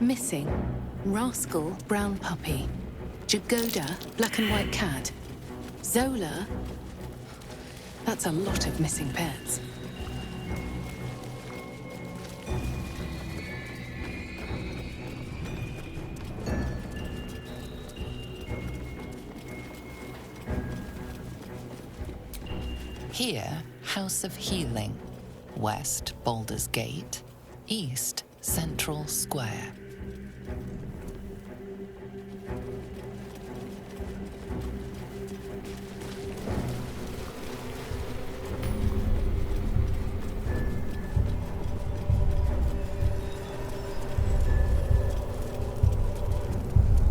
Missing. Rascal, brown puppy. Jagoda, black and white cat. Zola. That's a lot of missing pets. Here, House of Healing. West, Baldur's Gate. East, Central Square.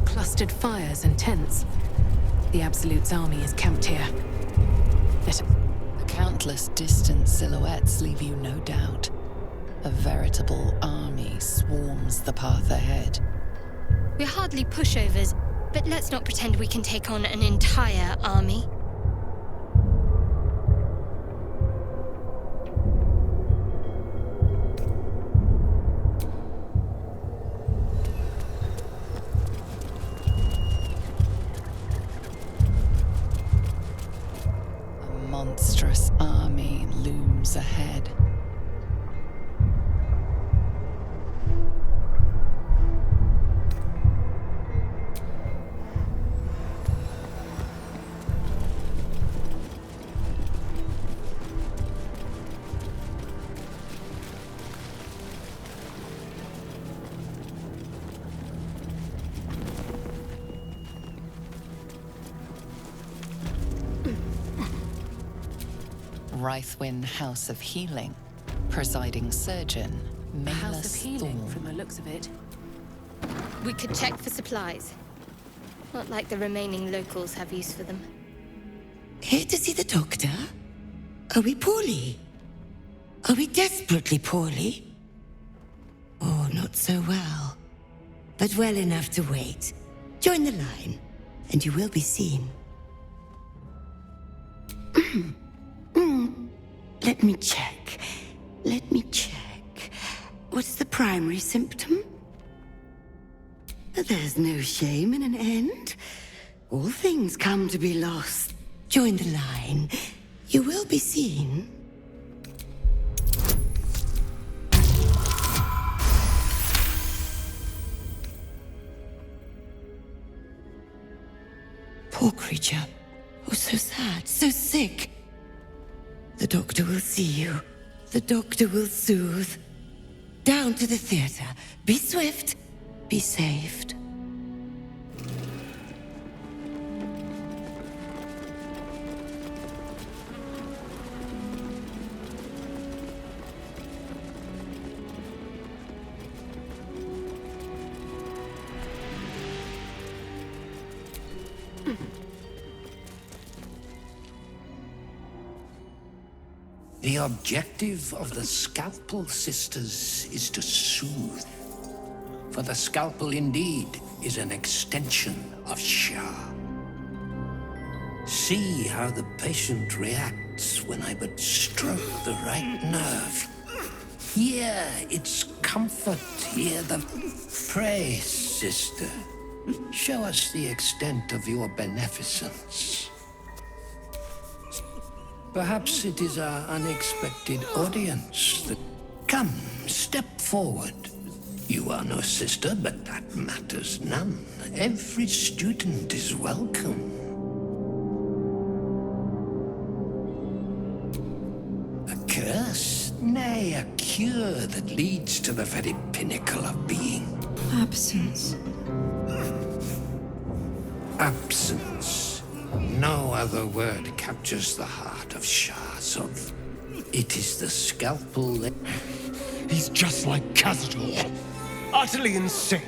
Clustered fires and tents. The Absolute's army is camped here. The countless distant silhouettes leave you no doubt. A veritable army swarms the path ahead. We're hardly pushovers, but let's not pretend we can take on an entire army. A monstrous army looms ahead. Rythwin House of Healing. Presiding surgeon, A house of Malus healing, Thorm. from the looks of it. We could check for supplies. Not like the remaining locals have use for them. Here to see the doctor? Are we poorly? Are we desperately poorly? Oh, not so well. But well enough to wait. Join the line, and you will be seen. Let me check. Let me check. What's the primary symptom? There's no shame in an end. All things come to be lost. Join the line. You will be seen. Poor creature. Oh, so sad, so sick. The doctor will see you. The doctor will soothe. Down to the theater. Be swift. Be saved. The objective of the Scalpel Sisters is to soothe. For the scalpel indeed is an extension of Shah. See how the patient reacts when I but stroke the right nerve. Hear its comfort, hear the... Pray, sister, show us the extent of your beneficence. Perhaps it is our unexpected audience that... Come, step forward. You are no sister, but that matters none. Every student is welcome. A curse? Nay, a cure that leads to the very pinnacle of being. Absence. Absence. No other word captures the heart of Shahzov. It is the scalpel that... He's just like Khazad-dûr. Utterly insane.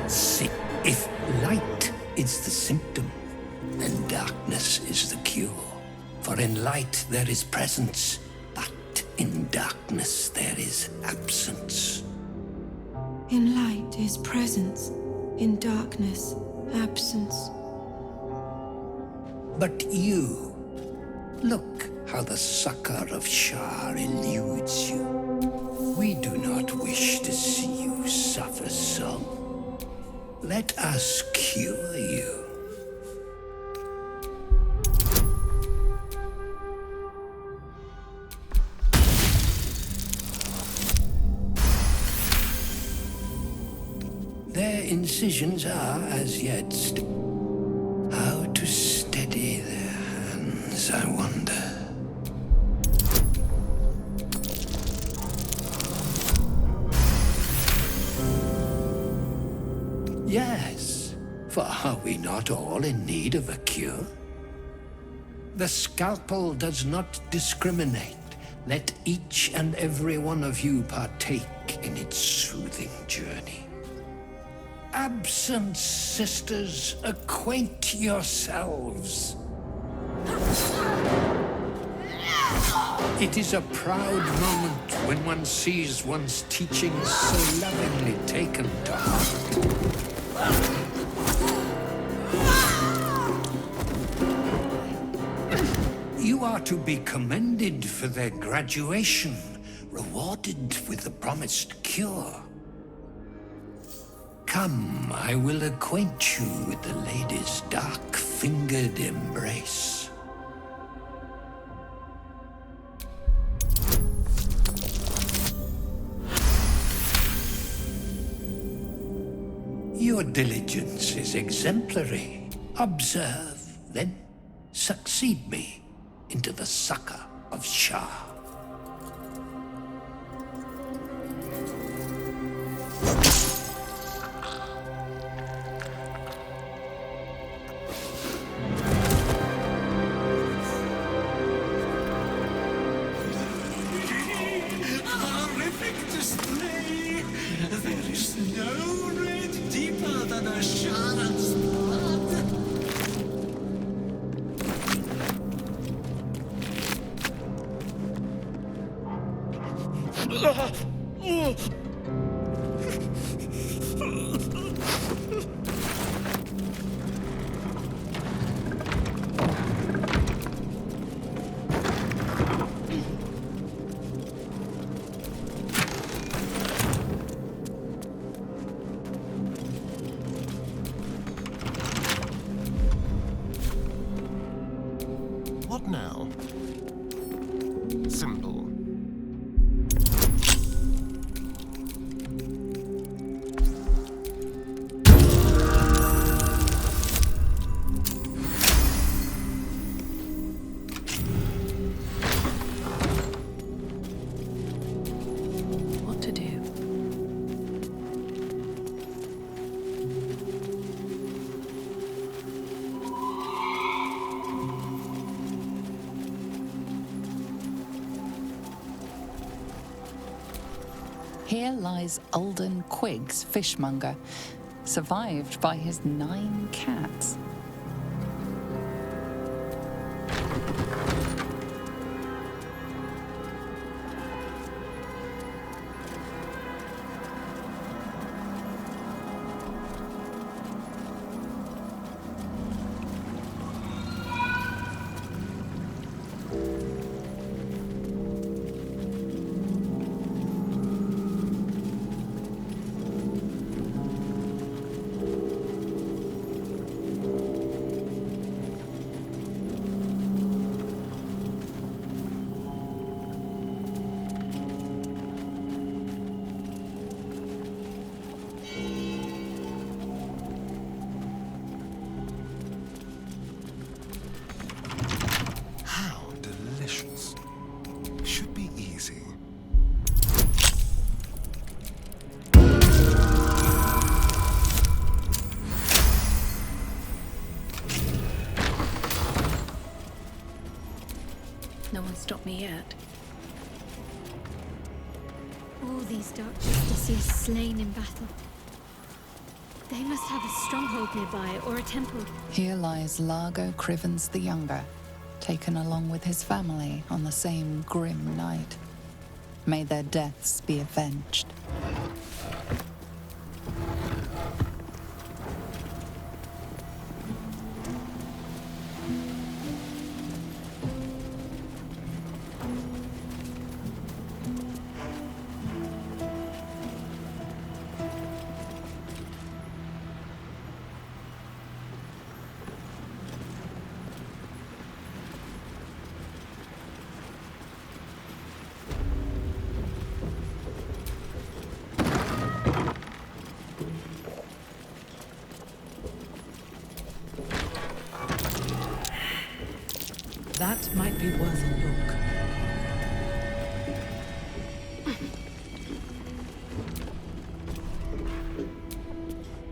See, if light is the symptom, then darkness is the cure. For in light there is presence, but in darkness there is absence. In light is presence, in darkness, absence. But you, look how the succor of Shah eludes you. We do not wish to see you suffer. Let us cure you. Their incisions are as yet how to steady their hands, I wonder. Yes, for are we not all in need of a cure? The scalpel does not discriminate. Let each and every one of you partake in its soothing journey. Absent sisters, acquaint yourselves. It is a proud moment when one sees one's teachings so lovingly taken to heart. You are to be commended for their graduation, rewarded with the promised cure. Come, I will acquaint you with the lady's dark-fingered embrace. Your diligence is exemplary. Observe, then succeed me into the succor of Shah. What now? Simple. What to do? Here lies Alden Quiggs, fishmonger, survived by his 9 cats. No one stopped me yet. All these dark justiciars slain in battle. They must have a stronghold nearby, or a temple. Here lies Largo Crivens the Younger, taken along with his family on the same grim night. May their deaths be avenged. be worth a look.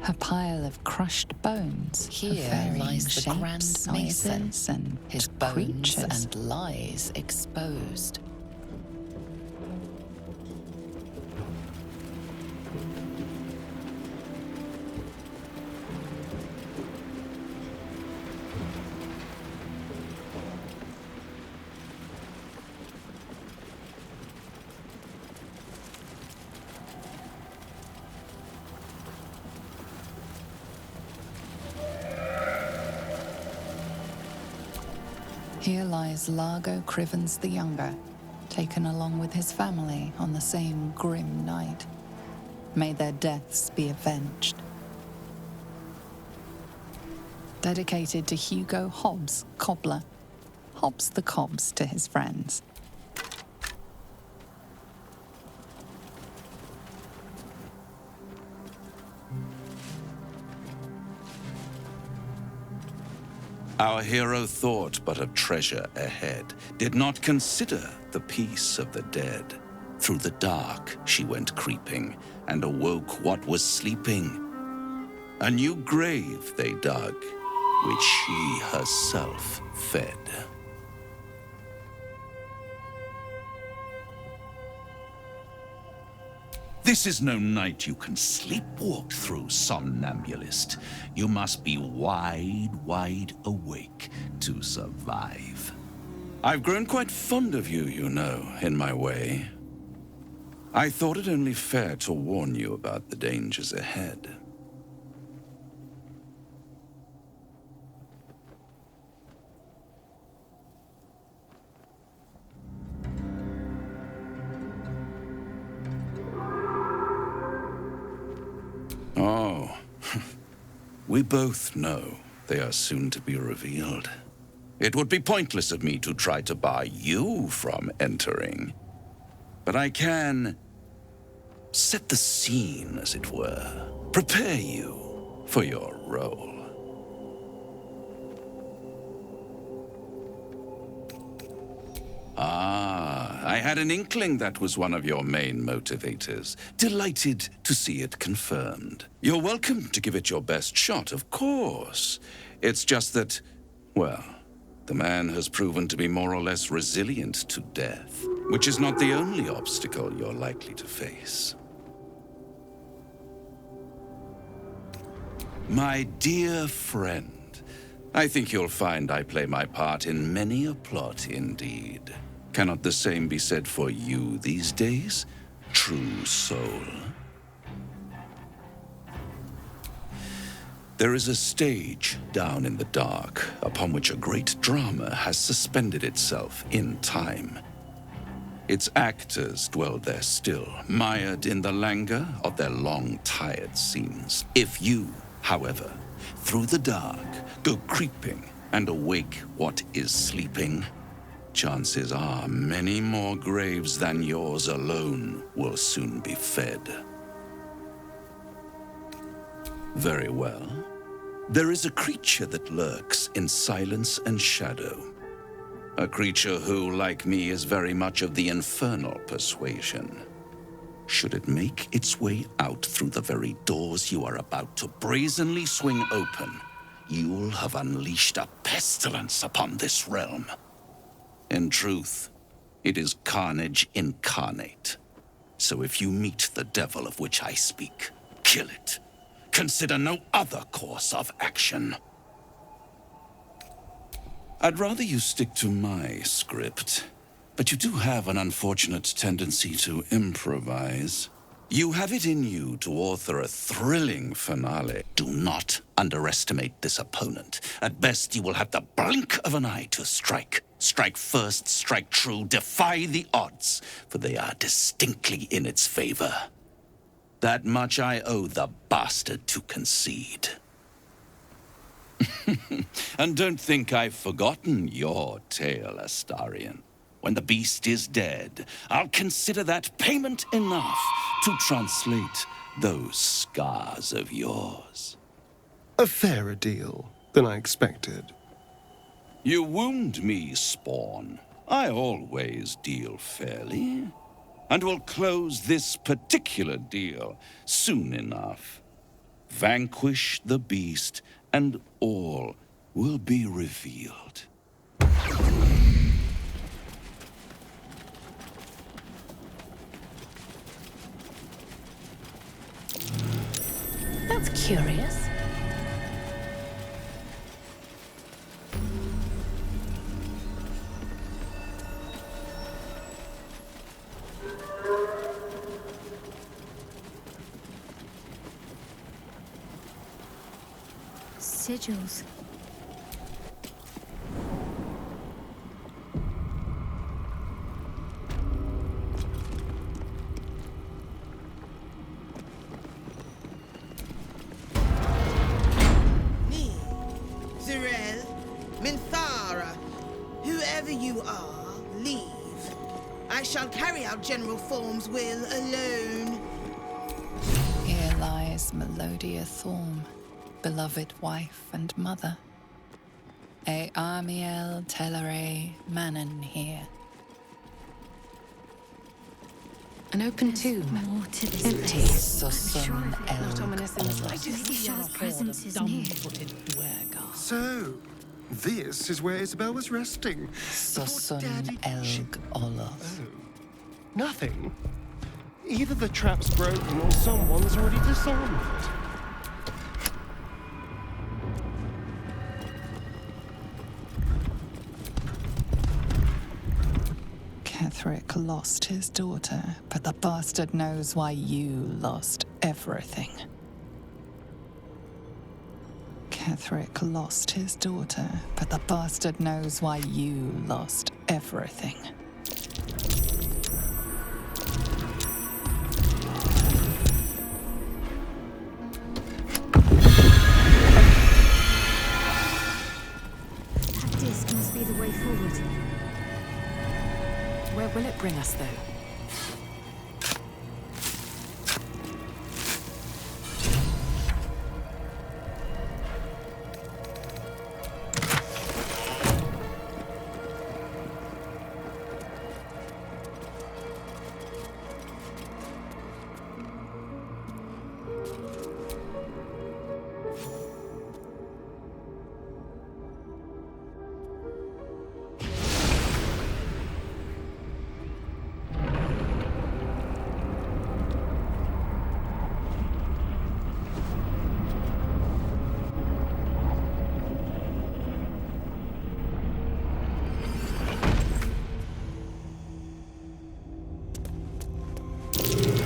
A pile of crushed bones. of Here varying lies the shapes, Grand Mason, sizes, and his bones creatures. and lies exposed. Here lies Largo Crivens the Younger, taken along with his family on the same grim night. May their deaths be avenged. Dedicated to Hugo Hobbs, cobbler. Hobbs the Cobbs to his friends. Our hero thought but of treasure ahead, did not consider the peace of the dead. Through the dark she went creeping, and awoke what was sleeping. A new grave they dug, which she herself fed. This is no night you can sleepwalk through, somnambulist. You must be wide, wide awake to survive. I've grown quite fond of you, you know, in my way. I thought it only fair to warn you about the dangers ahead. Oh, we both know they are soon to be revealed. It would be pointless of me to try to bar you from entering. But I can set the scene, as it were. Prepare you for your role. Ah, I had an inkling that was one of your main motivators. Delighted to see it confirmed. You're welcome to give it your best shot, of course. It's just that, well, the man has proven to be more or less resilient to death, which is not the only obstacle you're likely to face. My dear friend, I think you'll find I play my part in many a plot indeed. Cannot the same be said for you these days, true soul? There is a stage down in the dark upon which a great drama has suspended itself in time. Its actors dwell there still, mired in the languor of their long, tired scenes. If you, however, through the dark, go creeping and awake what is sleeping, chances are many more graves than yours alone will soon be fed. Very well. There is a creature that lurks in silence and shadow. A creature who, like me, is very much of the infernal persuasion. Should it make its way out through the very doors you are about to brazenly swing open, you'll have unleashed a pestilence upon this realm. In truth, it is carnage incarnate. So if you meet the devil of which I speak, kill it. Consider no other course of action. I'd rather you stick to my script, but you do have an unfortunate tendency to improvise. You have it in you to author a thrilling finale. Do not underestimate this opponent. At best, you will have the blink of an eye to strike. Strike first, strike true, defy the odds, for they are distinctly in its favor. That much I owe the bastard to concede. And don't think I've forgotten your tale, Astarion. When the beast is dead, I'll consider that payment enough to translate those scars of yours. A fairer deal than I expected. You wound me, Spawn. I always deal fairly, and will close this particular deal soon enough. Vanquish the beast, and all will be revealed. That's curious. Sigils. Me, Zirel, Minthara, whoever you are, leave. I shall carry out General Thorm's will alone. Here lies Melodia Thorm, beloved wife and mother. E Amiel Telere Manon here. An open tomb. More to this Empty. place. I'm Sosun sure of it. Not Elg ominous in the Ola. slightest. Maybe Shah's presence is near. So, this is where Isabel was resting. Sosun Daddy- Elg Ola. Nothing. Either the trap's broken or someone's already disarmed it. Ketheric lost his daughter, but the bastard knows why you lost everything. Ketheric lost his daughter, but the bastard knows why you lost everything. That disc must be the way forward. Where will it bring us, though?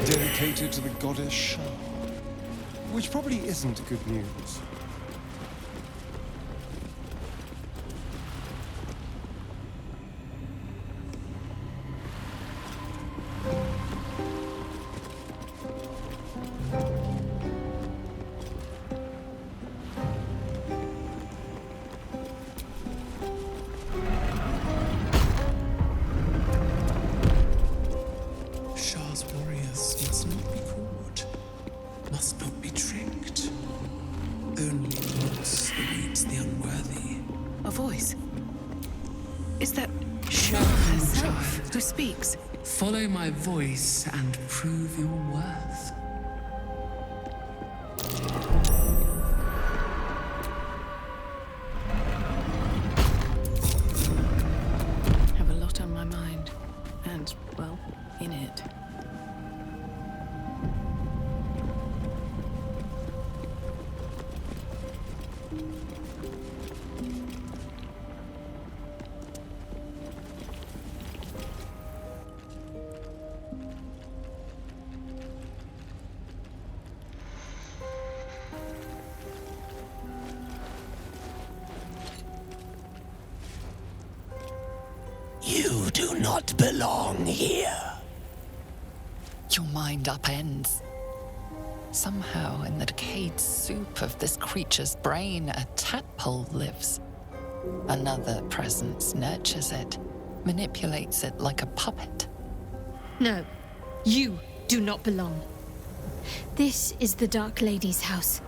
Dedicated to the goddess Shah. Which probably isn't good news. Shah's warriors must not be caught, must not be tricked. Only loss awaits the unworthy. A voice. Is that Shah herself who speaks? Follow my voice and prove your worth. Have a lot on my mind. And, well, in it. You do not belong here. Your mind upends. Somehow, in the decayed soup of this creature's brain, a tadpole lives. Another presence nurtures it, manipulates it like a puppet. No, you do not belong. This is the Dark Lady's house.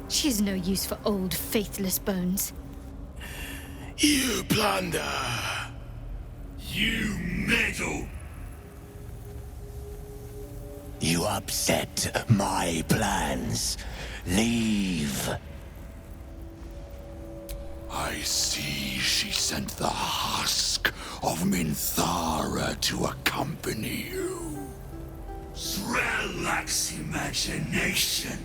She is no use for old, faithless bones. You plunder. You meddle! You upset my plans. Leave. I see she sent the husk of Minthara to accompany you. Zrel lacks imagination.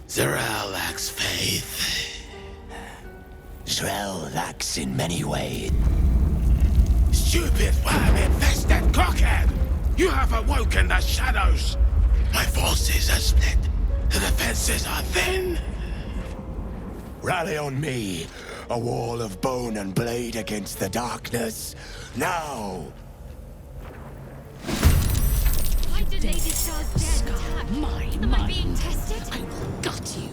Zrel lacks faith. Zrel lacks in many ways. Stupid worm-infested cockhead! You have awoken the shadows! My forces are split. The defenses are thin. Rally on me. A wall of bone and blade against the darkness. Now! Why did Lady Star's dead attack? Am I being tested? I will gut you.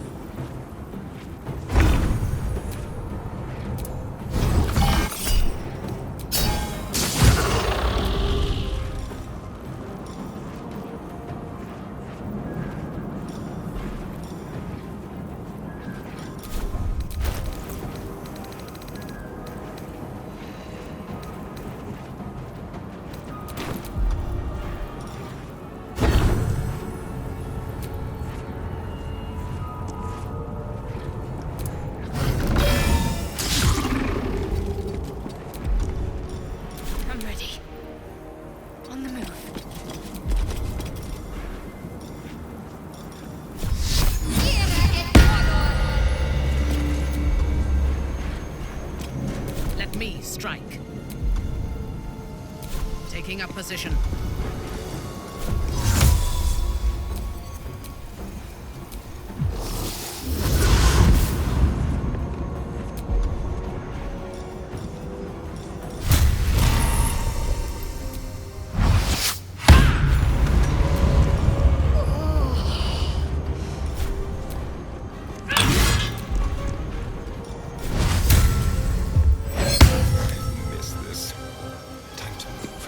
I'm ready. On the move. Let me strike. Taking up position. Miss this. Time to move.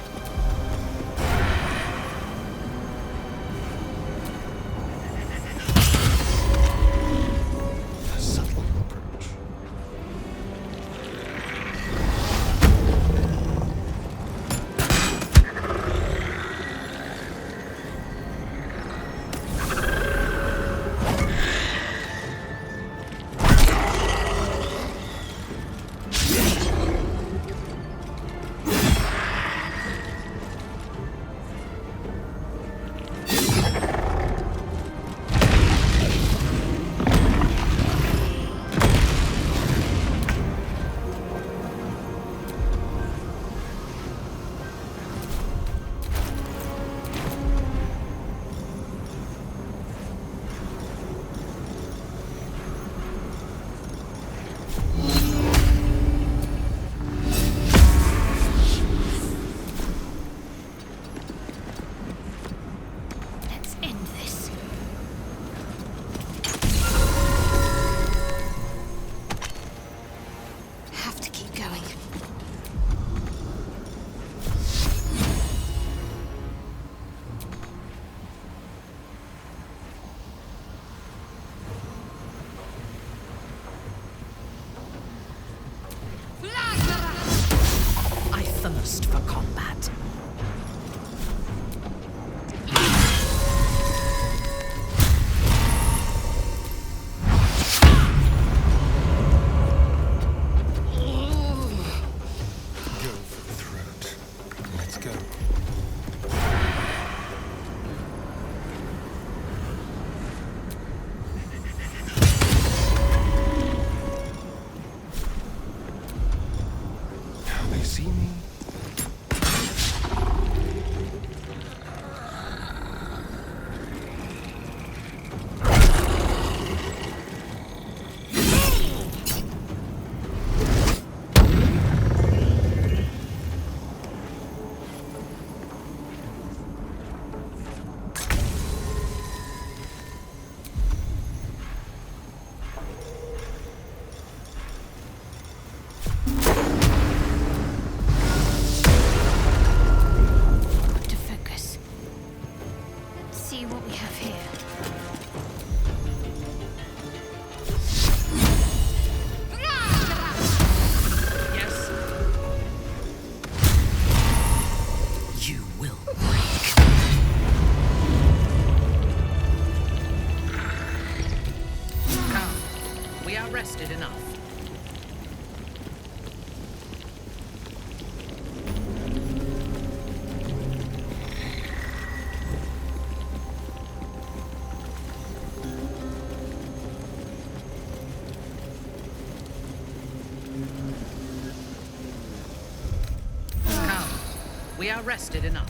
We are rested enough.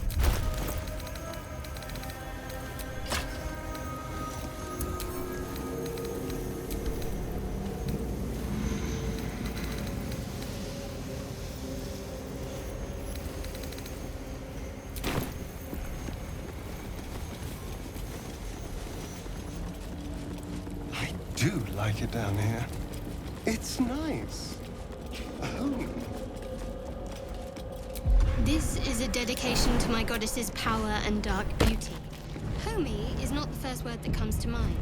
I do like it down here. It's nice. This is a dedication to my goddess's power and dark beauty. Homie is not the first word that comes to mind.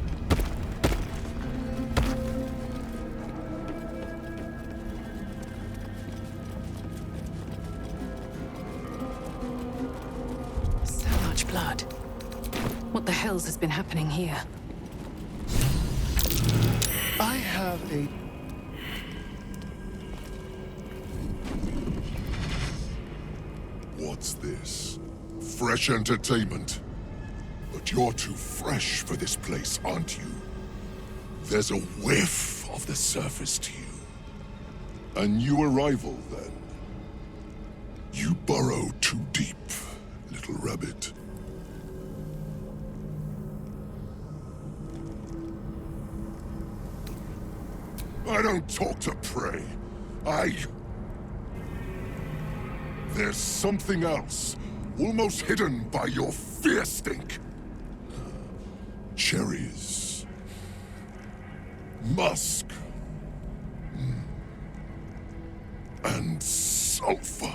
So much blood. What the hells has been happening here? I have a... What's this? Fresh entertainment? But you're too fresh for this place, aren't you? There's a whiff of the surface to you. A new arrival, then. You burrow too deep, little rabbit. I don't talk to prey. There's something else, almost hidden by your fear stink. Cherries. Musk. And sulfur.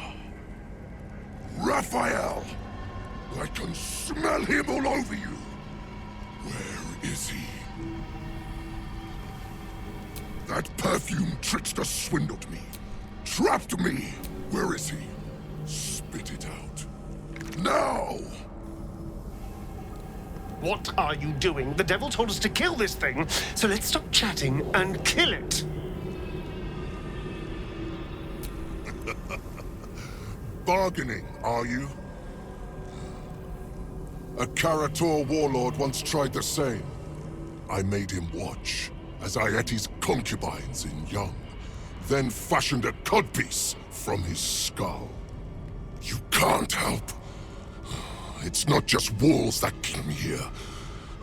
Raphael! I can smell him all over you. Where is he? That perfume trickster swindled me. Trapped me. Where is he? Spit it out. Now! What are you doing? The devil told us to kill this thing, so let's stop chatting and kill it. Bargaining, are you? A Karator warlord once tried the same. I made him watch as I ate his concubines in young, then fashioned a codpiece from his skull. You can't help. It's not just walls that keep me here.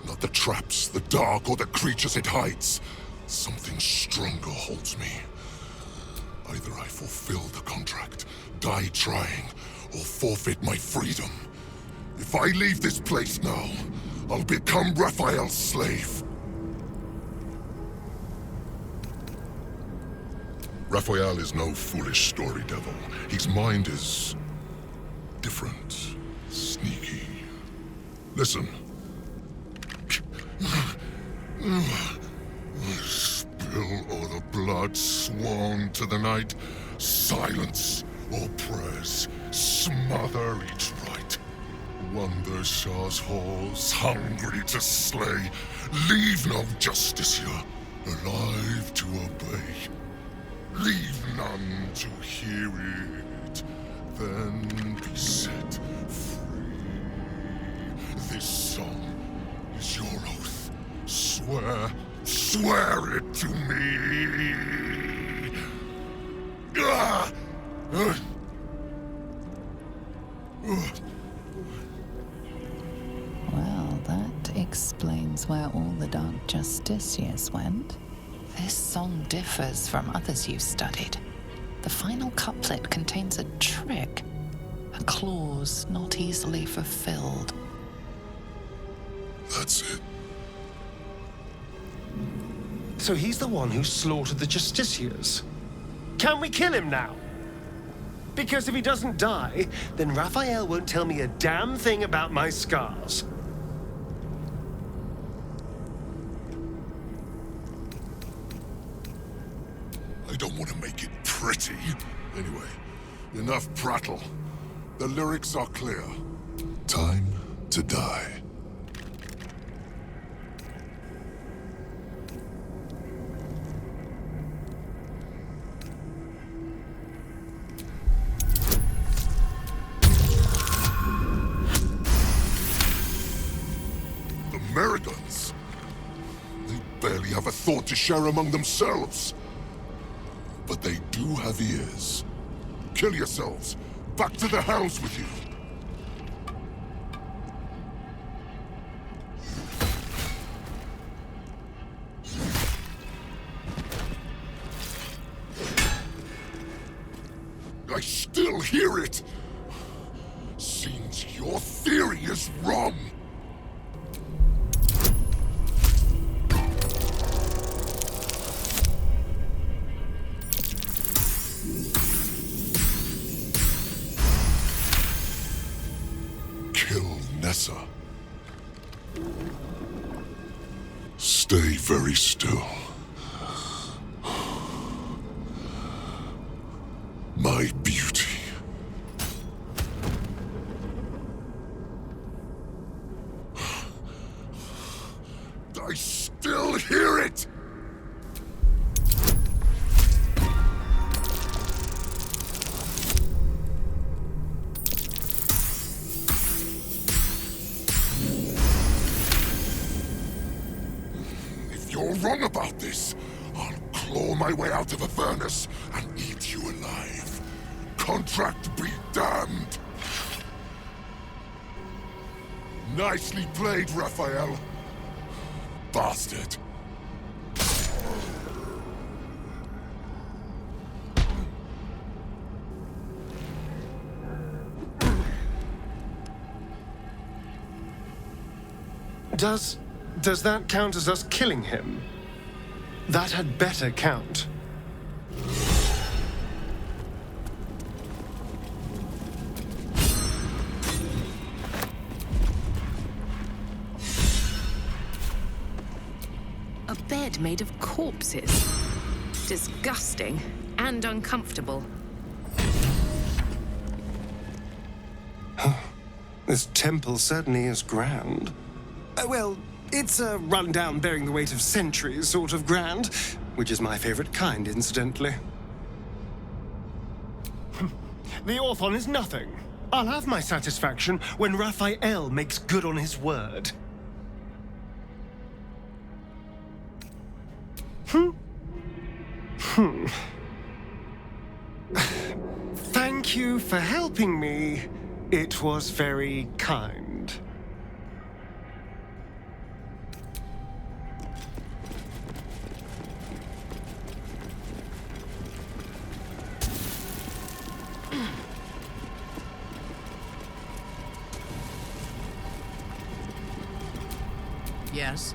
Not the traps, the dark, or the creatures it hides. Something stronger holds me. Either I fulfill the contract, die trying, or forfeit my freedom. If I leave this place now, I'll become Raphael's slave. Raphael is no foolish story devil. His mind is... different. Sneaky. Listen. Spill all the blood sworn to the night. Silence all prayers. Smother each right. Wander Shah's halls, hungry to slay. Leave no justice here, alive to obey. Leave none to hear it, then be set free. This song is your oath. Swear it to me. Well, that explains where all the Dark Justiciars went. This song differs from others you've studied. The final couplet contains a trick, a clause not easily fulfilled. That's it. So he's the one who slaughtered the Justiciars. Can we kill him now? Because if he doesn't die, then Raphael won't tell me a damn thing about my scars. I don't want to make it pretty. Anyway, enough prattle. The lyrics are clear. Time to die. Americans? They barely have a thought to share among themselves. But they do have ears. Kill yourselves. Back to the hells with you! I still hear it! Seems your theory is wrong! Kill Nessa. Stay very still. My beauty. I still hear it! If you're wrong about this, I'll claw my way out of Avernus and eat you alive. Contract be damned! Nicely played, Raphael. Bastard. Does that count as us killing him? That had better count. A bed made of corpses. Disgusting and uncomfortable. This temple certainly is grand. Well, it's a rundown bearing the weight of centuries sort of grand, which is my favorite kind, incidentally. The Orthon is nothing. I'll have my satisfaction when Raphael makes good on his word. Thank you for helping me. It was very kind. Yes?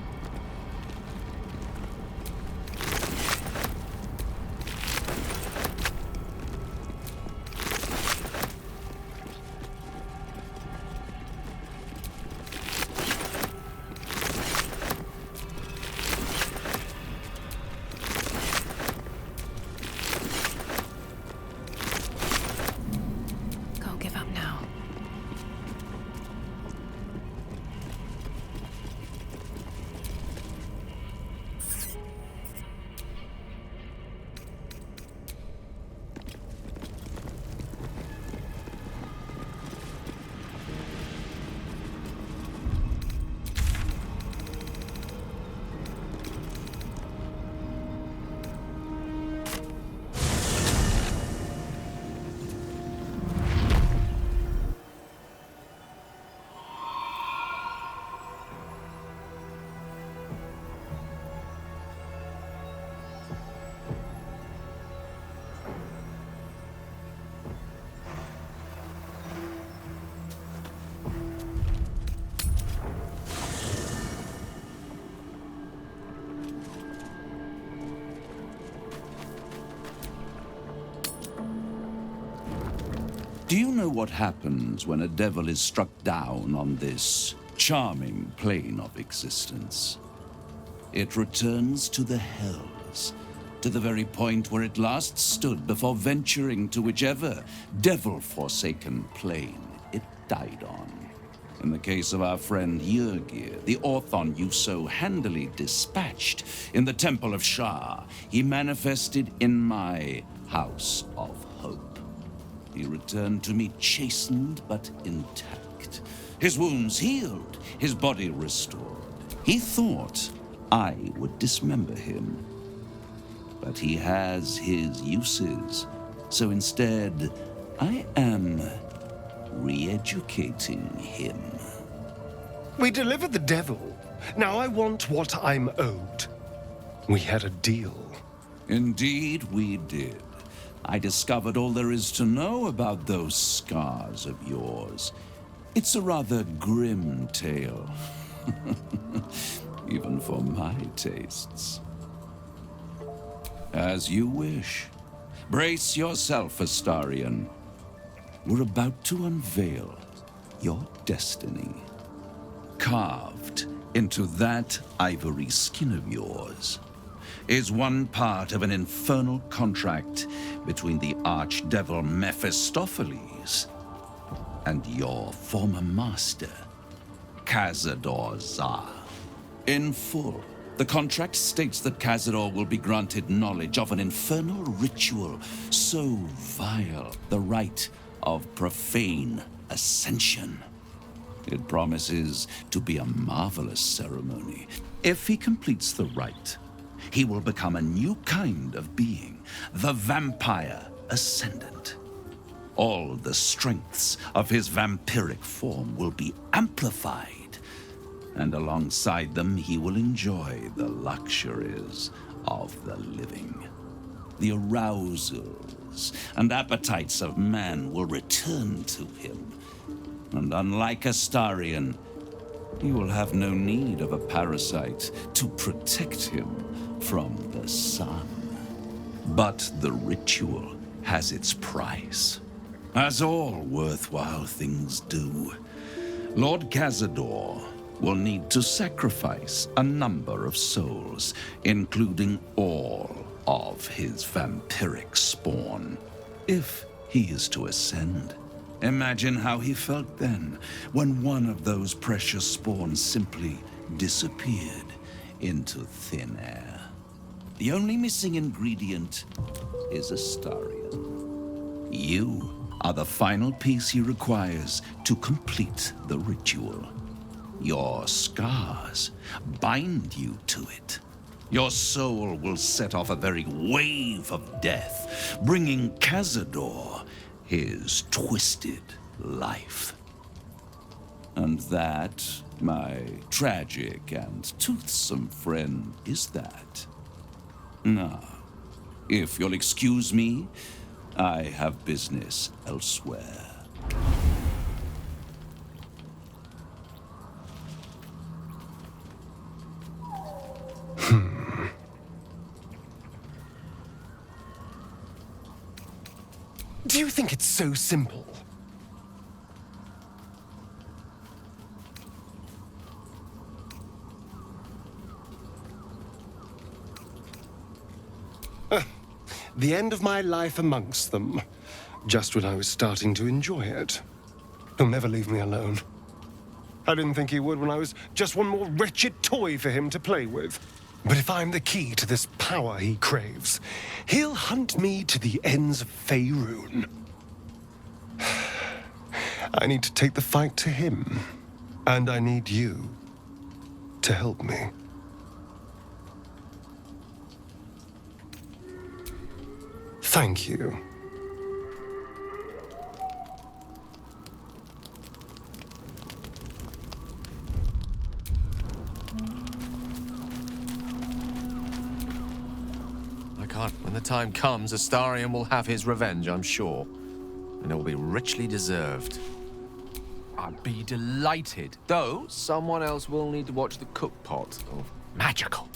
Can't give up now. Do you know what happens when a devil is struck down on this charming plane of existence? It returns to the hells, to the very point where it last stood before venturing to whichever devil-forsaken plane it died on. In the case of our friend Yurgir, the Orthon you so handily dispatched in the Temple of Shah, he manifested in my House of Hope. He returned to me chastened but intact. His wounds healed, his body restored. He thought I would dismember him. But he has his uses, so instead, I am re-educating him. We delivered the devil. Now I want what I'm owed. We had a deal. Indeed, we did. I discovered all there is to know about those scars of yours. It's a rather grim tale. Even for my tastes. As you wish. Brace yourself, Astarion. We're about to unveil your destiny. Carved into that ivory skin of yours is one part of an infernal contract between the archdevil Mephistopheles and your former master, Cazador Zar. In full, the contract states that Cazador will be granted knowledge of an infernal ritual so vile, the rite of profane ascension. It promises to be a marvelous ceremony. If he completes the rite, he will become a new kind of being, the Vampire Ascendant. All the strengths of his vampiric form will be amplified, and alongside them he will enjoy the luxuries of the living. The arousals and appetites of man will return to him, and unlike Astarion, he will have no need of a parasite to protect him from the sun. But the ritual has its price, as all worthwhile things do. Lord Cazador will need to sacrifice a number of souls, including all of his vampiric spawn, if he is to ascend. Imagine how he felt then, when one of those precious spawns simply disappeared into thin air. The only missing ingredient is Astarion. You are the final piece he requires to complete the ritual. Your scars bind you to it. Your soul will set off a very wave of death, bringing Cazador his twisted life. And that, my tragic and toothsome friend, is that. Now, if you'll excuse me, I have business elsewhere. Do you think it's so simple? The end of my life amongst them, just when I was starting to enjoy it. He'll never leave me alone. I didn't think he would when I was just one more wretched toy for him to play with. But if I'm the key to this power he craves, he'll hunt me to the ends of Faerun. I need to take the fight to him, and I need you to help me. Thank you. When the time comes, Astarion will have his revenge, I'm sure. And it will be richly deserved. I'd be delighted. Though, someone else will need to watch the cook pot. Oh, magical.